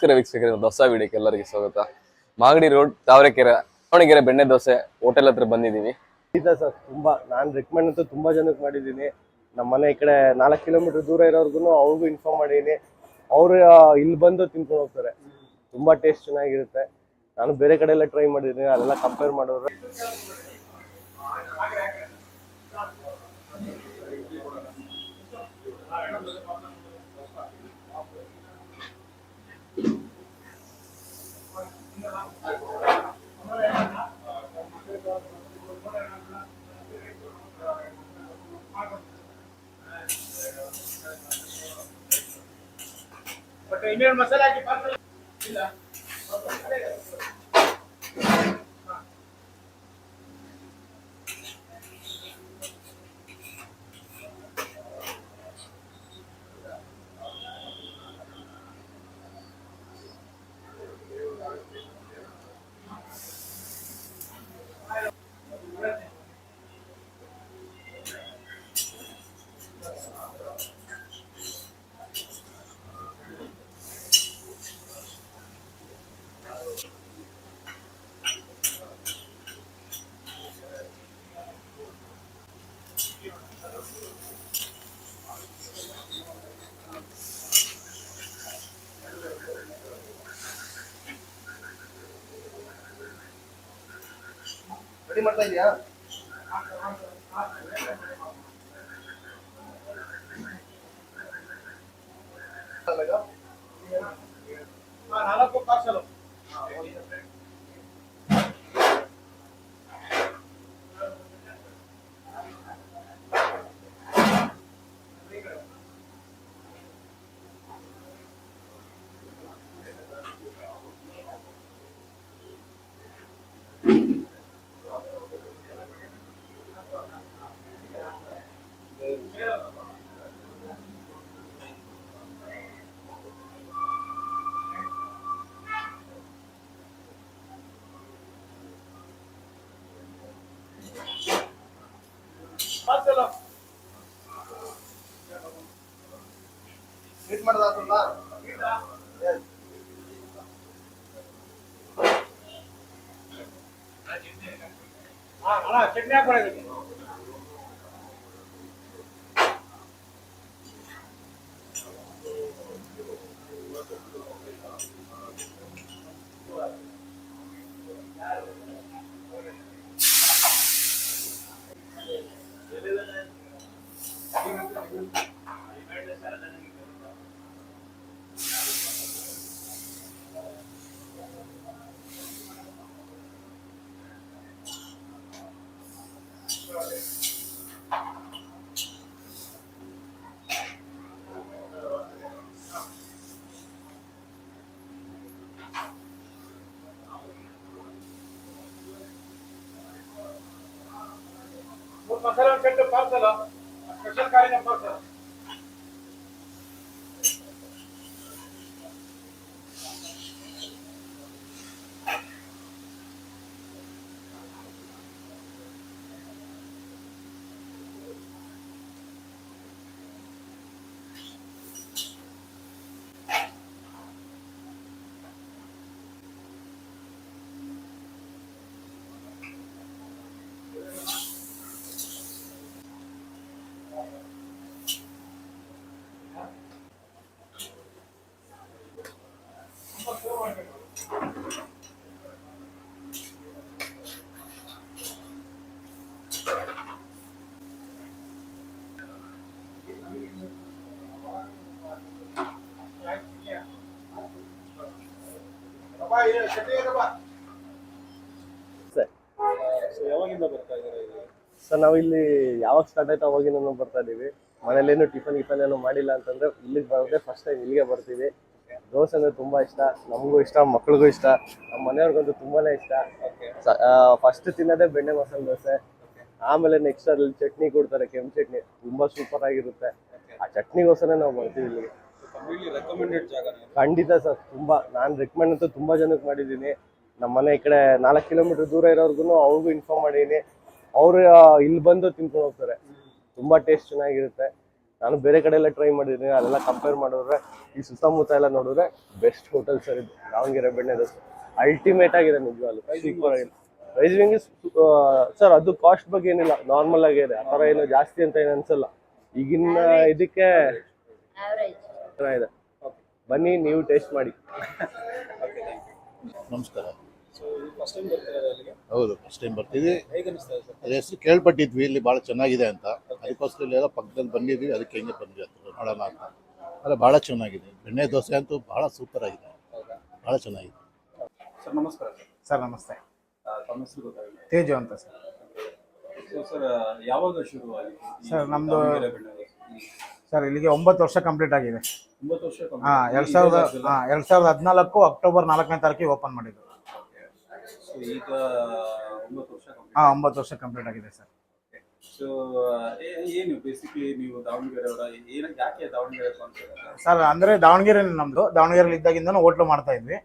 ನಮಸ್ಕಾರ ವೀಕ್ಷಕರೇ, ಒಂದು ಹೊಸ ವಿಡಿಯೋಕ್ಕೆ ಎಲ್ಲರಿಗೂ ಸ್ವಾಗತ. ಮಾಗಡಿ ರೋಡ್ ತಾವರೆಕೆರೆ ದಾವಣಗೆರೆ ಬೆಣ್ಣೆ ದೋಸೆ ಹೋಟೆಲ್ ಹತ್ರ ಬಂದಿದ್ದೀವಿ. ಇದೆ ಸರ್, ನಾನು ರೆಕಮೆಂಡ್ ಅಂತೂ ತುಂಬಾ ಜನಕ್ಕೆ ಮಾಡಿದ್ದೀನಿ. ನಮ್ಮ ಮನೆ ಈ ಕಡೆ 4 ಕಿಲೋಮೀಟರ್ ದೂರ ಇರೋರ್ಗು ಅವ್ರಿಗೂ ಇನ್ಫಾರ್ಮ್ ಮಾಡಿದ್ದೀನಿ. ಅವರು ಇಲ್ಲಿ ಬಂದು ತಿನ್ಕೊಂಡು ಹೋಗ್ತಾರೆ. ತುಂಬಾ ಟೇಸ್ಟ್ ಚೆನ್ನಾಗಿರುತ್ತೆ. ನಾನು ಬೇರೆ ಕಡೆ ಎಲ್ಲ ಟ್ರೈ ಮಾಡಿದ್ದೀನಿ, ಅಲ್ಲೆಲ್ಲ ಕಂಪೇರ್ ಮಾಡಿದ್ರೆ इंडियन मसाला की बात ಇಲ್ಲ ರೆಡಿ ಮಾಡ್ತಾ ಇದೀಯಾ? ನಾಲ್ಕು ಪಾರ್ಸಲ್ ಮೀಟ್ ಮಾಡೋದಾಗ್ತಲ್ಲ. ಚಟ್ನಿ ಹಾಕೊಳ್ಳೋದಕ್ಕೆ मसाला सेट पार्सल स्पेशल कारिನ पार्सल ಸರ್ ನಾವು ಇಲ್ಲಿ ಯಾವಾಗ ಸ್ಟಾರ್ಟ್ ಆಯ್ತು ಅವಾಗಿಂದ ಬರ್ತಾ ಇದೀವಿ. ಮನೇಲೇನು ಟಿಫನ್ ಏನು ಮಾಡಿಲ್ಲ ಅಂತಂದ್ರೆ ಇಲ್ಲಿಗೆ ಬರೋದೇ ಫಸ್ಟ್ ಟೈಮ್ ಇಲ್ಲಿಗೆ ಬರ್ತೀವಿ. ದೋಸೆ ಅಂದ್ರೆ ತುಂಬಾ ಇಷ್ಟ, ನಮಗೂ ಇಷ್ಟ, ಮಕ್ಳಿಗೂ ಇಷ್ಟ, ನಮ್ಮ ಮನೆಯವ್ರಿಗಂತೂ ತುಂಬಾನೇ ಇಷ್ಟ. ಫಸ್ಟ್ ತಿನ್ನೋದೇ ಬೆಣ್ಣೆ ಮಸಾಲೆ ದೋಸೆ. ಆಮೇಲೆ ನೆಕ್ಸ್ಟ್ ಅದ್ರಲ್ಲಿ ಚಟ್ನಿ ಕೊಡ್ತಾರೆ, ಕೆಂಪು ಚಟ್ನಿ, ತುಂಬಾ ಸೂಪರ್ ಆಗಿರುತ್ತೆ. ಆ ಚಟ್ನಿಗೋಸ್ಕರ ನಾವು ಬರ್ತೀವಿ ಇಲ್ಲಿಗೆ. ಖಂಡಿತ ಸರ್, ನಾನು ರೆಕಮೆಂಡ್ ಅಂತೂ ತುಂಬಾ ಜನಕ್ಕೆ ಮಾಡಿದ್ದೀನಿ. ನಮ್ಮ ಮನೆ ಈ ಕಡೆ 4 ಕಿಲೋಮೀಟರ್ ದೂರ ಇರೋರ್ಗು ಅವ್ರಿಗೂ ಇನ್ಫಾರ್ಮ್ ಮಾಡಿದ್ದೀನಿ. ಅವರು ಇಲ್ಲಿ ಬಂದು ತಿನ್ಕೊಂಡು ಹೋಗ್ತಾರೆ. ತುಂಬಾ ಟೇಸ್ಟ್ ಚೆನ್ನಾಗಿರುತ್ತೆ. ನಾನು ಬೇರೆ ಕಡೆ ಎಲ್ಲ ಟ್ರೈ ಮಾಡಿದ್ದೀನಿ, ಅಲ್ಲೆಲ್ಲ ಕಂಪೇರ್ ಮಾಡಿದ್ರೆ ಈ ಸುತ್ತಮುತ್ತ ಎಲ್ಲ ನೋಡಿದ್ರೆ ಬೆಸ್ಟ್ ಹೋಟೆಲ್ ಸರ್ ಇದು ದಾವಣಗೆರೆ ಬೆಣ್ಣೆ ದೋಸೆ. ಅಲ್ಟಿಮೇಟ್ ಆಗಿದೆ ನಿಜವಾಗ್ಲೂ, ಸೂಪರ್ ಆಗಿದೆ. ಪ್ರೈಸಿಂಗ್ ಸರ್ ಅದು ಕಾಸ್ಟ್ ಬಗ್ಗೆ ಏನಿಲ್ಲ, ನಾರ್ಮಲ್ ಆಗಿದೆ, ಆ ಥರ ಏನು ಜಾಸ್ತಿ ಅಂತ ಏನು ಅನ್ಸಲ್ಲ. ಈಗಿನ ಇದಕ್ಕೆ ಇದೆ. ಬನ್ನಿ ನೀವು ಟೇಸ್ಟ್ ಮಾಡಿ. ನಮಸ್ಕಾರ. ಹೌದು, ಫಸ್ಟ್ ಟೈಮ್ ಬರ್ತಿದ್ವಿ. ಅದ್ರ ಹೆಸರು ಕೇಳ್ಪಟ್ಟಿದ್ವಿ, ಇಲ್ಲಿ ಭಾಳ ಚೆನ್ನಾಗಿದೆ ಅಂತ, ಅದಕ್ಕೋಸ್ಕರ ಇಲ್ಲೆಲ್ಲ ಪಕ್ಕದಲ್ಲಿ ಬಂದಿದ್ವಿ, ಅದಕ್ಕೆ ಹೆಂಗೆ ಬಂದ್ವಿ ಅಂತ ನೋಡೋಣ ಅಂತ. ಆದರೆ ಭಾಳ ಚೆನ್ನಾಗಿದೆ, ಬೆಣ್ಣೆ ದೋಸೆ ಅಂತೂ ಭಾಳ ಸೂಪರ್ ಆಗಿದೆ, ಭಾಳ ಚೆನ್ನಾಗಿದೆ. ಸರ್ ನಮಸ್ಕಾರ. ಸರ್ ನಮಸ್ತೆ. ತಮ್ಮ ಹೆಸರು ಗೊತ್ತಾಗಿಲ್ಲ. ತೇಜು ಅಂತ ಸರ್. ಸರ್ ಯಾವಾಗ ಶುರು ಆಗಿದೆ ಸರ್ ನಮ್ಮದು ಸರ್ ಇಲ್ಲಿಗೆ 9 ವರ್ಷ ಕಂಪ್ಲೀಟ್ ಆಗಿದೆ. 9 ವರ್ಷ? ಹಾಂ, 2014 ಅಕ್ಟೋಬರ್ 4ನೇ ತಾರೀಕಿಗೆ ಓಪನ್ ಮಾಡಿದ್ದು. ಈಗ 9 ವರ್ಷ? ಹಾಂ, 9 ವರ್ಷ ಕಂಪ್ಲೀಟ್ ಆಗಿದೆ ಸರ್. ಸೊ ಏನು ಬೇಸಿಕಲಿ ನೀವು ದಾವಣಗೆರೆ ಅವರ, ಯಾಕೆ ದಾವಣಗೆರೆ ಸರ್ ಅಂದರೆ ದಾವಣಗೆರೆ ನಮ್ಮದು, ದಾವಣಗೆರೆಯಲ್ಲಿ ಇದ್ದಾಗಿಂದನೂ ಹೋಟ್ಲು ಮಾಡ್ತಾ ಇದ್ವಿ.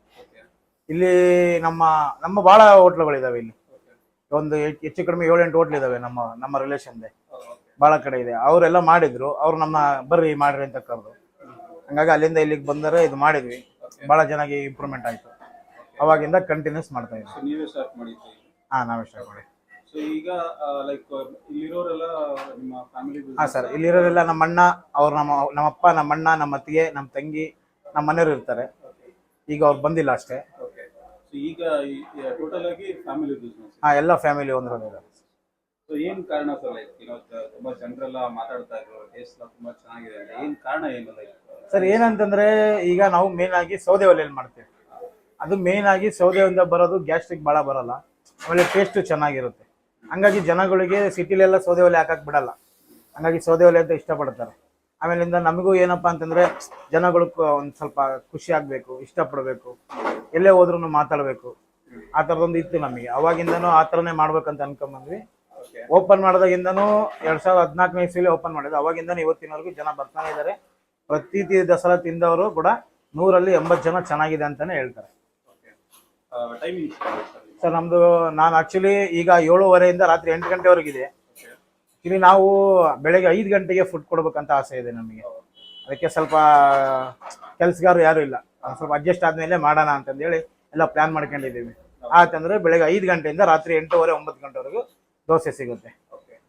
ಇಲ್ಲಿ ನಮ್ಮ ಭಾಳ ಹೋಟ್ಲುಗಳಿದ್ದಾವೆ. ಇಲ್ಲಿ ಒಂದು ಹೆಚ್ಚು ಕಡಿಮೆ 7-8 ಹೋಟ್ಲ್ ಇದಾವೆ ನಮ್ಮ ರಿಲೇಷನ್ದೆ, ಭಾಳ ಕಡೆ ಇದೆ. ಅವರೆಲ್ಲ ಮಾಡಿದ್ರು, ಅವ್ರು ನಮ್ಮ ಬರ್ರಿ ಮಾಡ್ರಿ ಅಂತ ಕರೆದು, ಹಂಗಾಗಿ ಅಲ್ಲಿಂದ ಇಲ್ಲಿಗೆ ಬಂದರೆ ಇದು ಮಾಡಿದ್ವಿ. ಭಾಳ ಚೆನ್ನಾಗಿ ಇಂಪ್ರೂವ್ಮೆಂಟ್ ಆಯಿತು. ಅವಾಗಿಂದ ಕಂಟಿನ್ಯೂಸ್ ಮಾಡ್ತಾ ಇದ್ವಿ. ನೀವೇ ಸ್ಟಾರ್ಟ್ ಮಾಡಿದ್ರಿ? ಹಾಂ, ನಾವೇ ಸ್ಟಾರ್ಟ್ ಮಾಡಿ. ಸೊ ಈಗ ಲೈಕ್ ಇಲ್ಲಿರೋರೆಲ್ಲ ನಿಮ್ಮ ಫ್ಯಾಮಿಲಿ? ಹಾಂ ಸರ್, ಇಲ್ಲಿರೋರೆಲ್ಲ ನಮ್ಮ ಅಣ್ಣ, ಅವ್ರು ನಮ್ಮಪ್ಪ, ನಮ್ಮ ಅಣ್ಣ, ನಮ್ಮ ಅತ್ತಿಗೆ, ನಮ್ಮ ತಂಗಿ, ನಮ್ಮ ಮನೆಯವರು ಇರ್ತಾರೆ. ಈಗ ಅವ್ರು ಬಂದಿಲ್ಲ ಅಷ್ಟೇ. ಈಗ ಟೋಟಲ್ ಆಗಿ ಫ್ಯಾಮಿಲಿ ಬಿಸ್ನೆಸ್? ಹಾಂ, ಎಲ್ಲ ಫ್ಯಾಮಿಲಿ ಒಂದರಲ್ಲಿದ್ದಾರೆ. ಸೊ ಏನು ಕಾರಣ ಸರ್? ಲೈಕ್ ತುಂಬಾ ಜನರೆಲ್ಲ ಮಾತಾಡ್ತಾ ಇದ್ರು ಟೇಸ್ಟ್ ತುಂಬಾ ಚೆನ್ನಾಗಿದೆ, ಏನು ಕಾರಣ ಏನು? ಲೈಕ್ ಸರ್ ಏನಂತಂದ್ರೆ, ಈಗ ನಾವು ಮೇನ್ ಆಗಿ ಸೌದೆ ಒಲೆಯಲ್ಲಿ ಮಾಡ್ತೀವಿ. ಅದು ಮೇನ್ ಆಗಿ ಸೌದೆಯಿಂದ ಬರೋದು ಗ್ಯಾಸ್ಟ್ರಿಕ್ ಭಾಳ ಬರಲ್ಲ, ಆಮೇಲೆ ಟೇಸ್ಟು ಚೆನ್ನಾಗಿರುತ್ತೆ. ಹಂಗಾಗಿ ಜನಗಳಿಗೆ ಸಿಟಿಲೆಲ್ಲ ಸೌದೆ ಒಲೆ ಹಾಕಕ್ಕೆ ಬಿಡಲ್ಲ, ಹಂಗಾಗಿ ಸೌದೆ ಒಲೆ ಅಂತ ಇಷ್ಟಪಡ್ತಾರೆ. ಆಮೇಲಿಂದ ನಮಗೂ ಏನಪ್ಪ ಅಂತಂದರೆ, ಜನಗಳು ಒಂದು ಸ್ವಲ್ಪ ಖುಷಿ ಆಗಬೇಕು, ಇಷ್ಟಪಡಬೇಕು, ಎಲ್ಲೇ ಹೋದ್ರೂ ಮಾತಾಡಬೇಕು, ಆ ಥರದೊಂದು ಇತ್ತು ನಮಗೆ. ಅವಾಗಿಂದನೂ ಆ ಥರನೇ ಮಾಡ್ಬೇಕಂತ ಅನ್ಕೊಂಬಂದ್ವಿ. ಓಪನ್ ಮಾಡಿದಾಗಿಂದನೂ 2014ನೇ ಇಸ್ವಿಲಿ ಓಪನ್ ಮಾಡಿದ್ದು, ಅವಾಗಿಂದನೂ ಇವತ್ತಿನವರೆಗೂ ಜನ ಬರ್ತಾನೆ ಇದ್ದಾರೆ. ಪ್ರತಿ ದಸರಾ ತಿಂದವರು ಕೂಡ 100ರಲ್ಲಿ 80 ಜನ ಚೆನ್ನಾಗಿದೆ ಅಂತಲೇ ಹೇಳ್ತಾರೆ. ಸರ್ ನಮ್ಮದು, ನಾನು ಆ್ಯಕ್ಚುಲಿ ಈಗ 7:30 ರಾತ್ರಿ 8 ಗಂಟೆವರೆಗಿದೆ. ಇಲ್ಲಿ ನಾವು ಬೆಳಗ್ಗೆ 5 ಗಂಟೆಗೆ ಫುಡ್ ಕೊಡ್ಬೇಕಂತ ಆಸೆ ಇದೆ ನಮಗೆ. ಅದಕ್ಕೆ ಸ್ವಲ್ಪ ಕೆಲಸಗಾರರು ಯಾರೂ ಇಲ್ಲ, ಸ್ವಲ್ಪ ಅಡ್ಜಸ್ಟ್ ಆದಮೇಲೆ ಮಾಡೋಣ ಅಂತಂದೇಳಿ ಎಲ್ಲ ಪ್ಲ್ಯಾನ್ ಮಾಡ್ಕೊಂಡಿದ್ದೀವಿ. ಆಯ್ತಂದರೆ ಬೆಳಗ್ಗೆ 5 ಗಂಟೆಯಿಂದ ರಾತ್ರಿ 8:30, 9 ಗಂಟೆವರೆಗೂ ದೋಸೆ ಸಿಗುತ್ತೆ.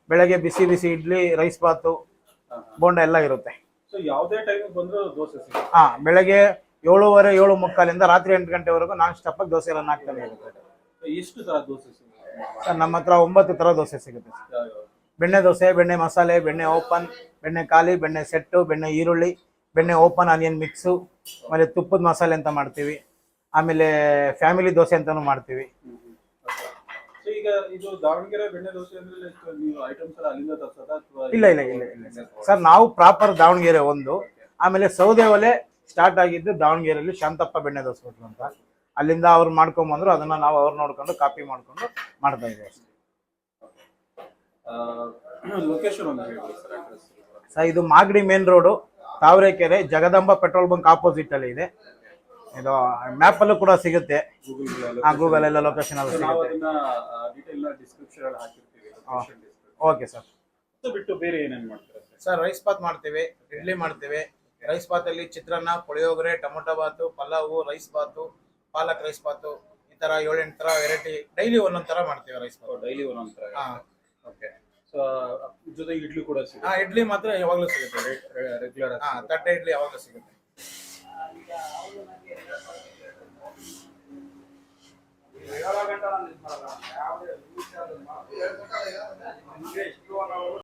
ಬೆಳಗ್ಗೆ ಬಿಸಿ ಬಿಸಿ ಇಡ್ಲಿ, ರೈಸ್ ಬಾತು, ಬೋಂಡ ಎಲ್ಲ ಇರುತ್ತೆ. ಹಾಂ, ಬೆಳಗ್ಗೆ 7:30, 7:45 ರಾತ್ರಿ 8 ಗಂಟೆವರೆಗೂ ನಾನ್ ಸ್ಟಾಪಾಗಿ ದೋಸೆ ಎಲ್ಲ ಹಾಕ್ತಾನೆ ಇರುತ್ತೆ. ಎಷ್ಟು ತರ ದೋಸೆ ಸಿಗುತ್ತೆ ಸರ್? ನಮ್ಮ ಹತ್ರ 9 ಥರ ದೋಸೆ ಸಿಗುತ್ತೆ. ಬೆಣ್ಣೆ ದೋಸೆ, ಬೆಣ್ಣೆ ಮಸಾಲೆ, ಬೆಣ್ಣೆ ಓಪನ್, ಬೆಣ್ಣೆ ಖಾಲಿ, ಬೆಣ್ಣೆ ಸೆಟ್ಟು, ಬೆಣ್ಣೆ ಈರುಳ್ಳಿ, ಬೆಣ್ಣೆ ಓಪನ್ ಆನಿಯನ್ ಮಿಕ್ಸು, ಆಮೇಲೆ ತುಪ್ಪದ ಮಸಾಲೆ ಅಂತ ಮಾಡ್ತೀವಿ. ಆಮೇಲೆ ಫ್ಯಾಮಿಲಿ ದೋಸೆ ಅಂತಲೂ ಮಾಡ್ತೀವಿ. ಈಗ ಇದು ದಾವಣಗೆರೆ ಬೆಣ್ಣೆ ದೋಸೆ ಅಂದ್ರೆ ನೀವು ಐಟಮ್ಸ್ ಎಲ್ಲ ಅಲ್ಲಿಂದ ತರ್ಸೋದಾ ಅಥವಾ? ಇಲ್ಲ ಸರ್, ನಾವು ಪ್ರಾಪರ್ ದಾವಣಗೆರೆ ಒಂದು. ಆಮೇಲೆ ಸೌದೆ ಒಲೆ ಸ್ಟಾರ್ಟ್ ಆಗಿದ್ದು ದಾವಣಗೆರೆಯಲ್ಲಿ ಶಾಂತಪ್ಪ ಬೆಣ್ಣೆ ದೋಸೆ ಹೋಟ್ಲು ಅಂತ, ಅಲ್ಲಿಂದ ಅವ್ರು ಮಾಡ್ಕೊಂಬಂದ್ರು. ಅದನ್ನ ನಾವು ಅವ್ರು ನೋಡ್ಕೊಂಡು ಕಾಪಿ ಮಾಡ್ಕೊಂಡು ಮಾಡ್ತಾ ಇದ್ದೀವಿ ಅಷ್ಟೇ. ಲೊಕೇಶನ್ ಸರ್ ಇದು Magadi main road, Tavarekere, Jagadamba petrol bunk opposite ಅಲ್ಲಿ ಇದೆ. ಇದು ಮ್ಯಾಪಲ್ಲೂ ಕೂಡ ಸಿಗುತ್ತೆ, ಗೂಗಲ್ ಎಲ್ಲ ಲೊಕೇಶನ್ ಅಲ್ಲಿ ಸಿಗುತ್ತೆ. Okay sir. ಬಿಟ್ಟು ಬೇರೆ ಏನೇನು ಮಾಡ್ತೀರಾ ಸರ್? ರೈಸ್ ಬಾತ್ ಮಾಡ್ತೀವಿ, ಇಡ್ಲಿ ಮಾಡ್ತೀವಿ. ರೈಸ್ ಬಾತಲ್ಲಿ ಚಿತ್ರಾನ್ನ, ಪುಳಿಯೋಗರೆ, ಟೊಮೊಟೊ ಬಾತು, ಪಲಾವು, ರೈಸ್ ಬಾತು, ಪಾಲಕ್ ರೈಸ್ ಬಾತು, ಈ ಥರ 7-8 ಥರ ವೆರೈಟಿ ಡೈಲಿ ಒಂದೊಂದು ಥರ ಮಾಡ್ತೀವಿ ರೈಸ್ ಬಾತ್. ಡೈಲಿ ಒಂದೊಂದು ಥರ? ಹಾಂ, ಓಕೆ. ಸೊ ಜೊತೆಗೆ ಇಡ್ಲಿ ಕೂಡ ಸಿಗುತ್ತೆ? ಹಾಂ, ಇಡ್ಲಿ ಮಾತ್ರ ಯಾವಾಗಲೂ ಸಿಗುತ್ತೆ, ರೆಗ್ಯುಲರ್. ಹಾಂ, ತಟ್ಟೆ ಇಡ್ಲಿ ಯಾವಾಗಲೂ ಸಿಗುತ್ತೆ. ಯಾವ